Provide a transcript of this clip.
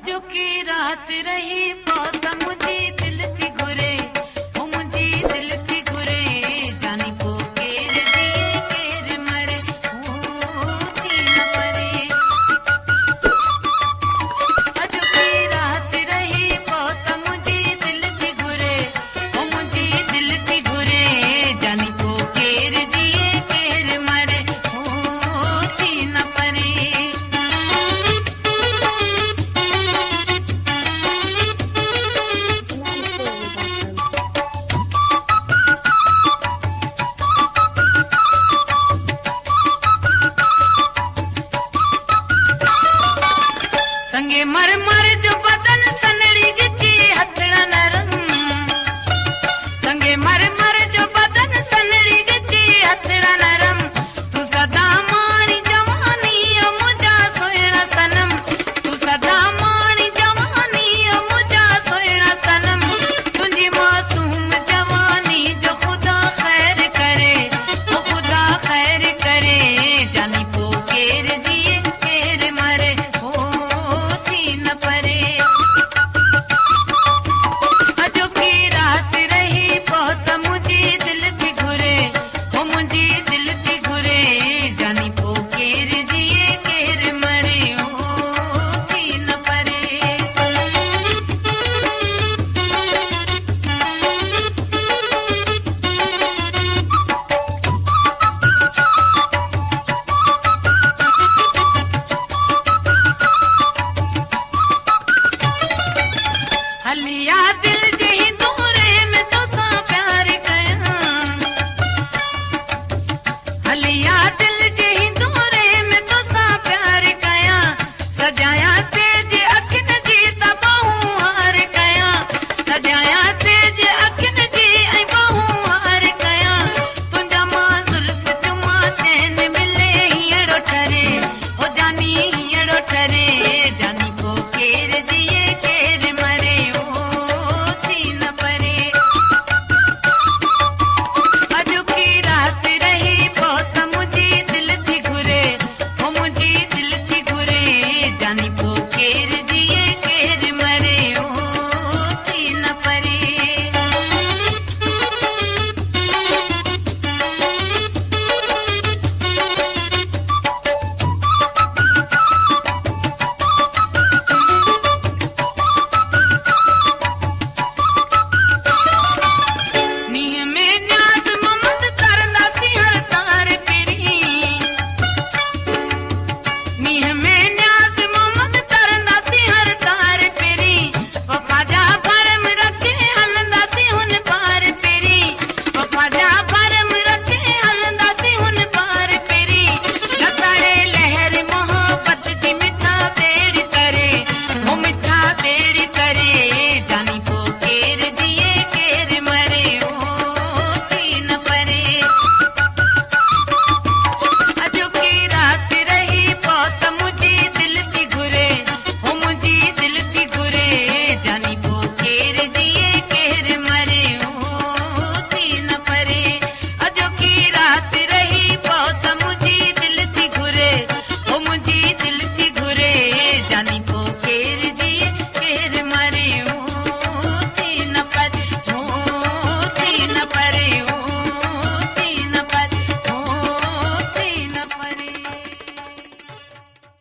अजो की रात रही पौधा मुझी दिल थी घुरे ओ मुझी दिल थी घुरे जानी पो केर दिए केर मरे ओ थी न परे अजो की रात रही पौधा मुझी दिल थी घुरे ओ मुझी दिल थी घुरे जानी पो केर दिए केर मरे ओ थी न परे संगे मर मर जो बदन सनड़ी गिची हथड़ा नरम संगे मर मर जो बदन सनड़ी गिची हथड़ा नरम तू सदा माणी जवानी ओ मुझा सोयणा सनम तू सदा माणी जवानी ओ मुझा सोयणा सनम तुझी मासूम जवानी जो खुदा खैर करे ओ खुदा खैर करे जानी पो केर जिए केर मरे न परे अजो की रात रही बहुत मुझी दिल थी घुरे ओ मुझी दिल थी घुरे जानी पो केर जिए केर मरे ओ थी न परे हलिया दिल जही दूरे में तो सा प्यार कया हलिया दिल जही दूरे में तो सा प्यार कया सजाया से जे अखिन जी तबाहू हार कया सजाया से जे अखिन जी ऐ बाहू हार कया तुंजा मां जुल्फ चुमा चैन मिले हियड़ो ठरे हो जानी हियड़ो ठरे जानी को केर दिए केर मरे अजो की रात रही बहुत मुझी दिल थी घुरे ओ मुझी दिल थी घुरे जानी पो केर दिए केर मरे ओ थी न परे नीह में न्याज ममद करंदा सी हर तार पिरी नीह में न्याज ममद करंदा सी हर तार पिरी पप्पा जा भरम रखे हलंदा सी हुन पार पिरी पप्पा जा भरम रखे हलंदा सी हुन पार पिरी लताड़े लहर मोहब्बत जी मिठा दे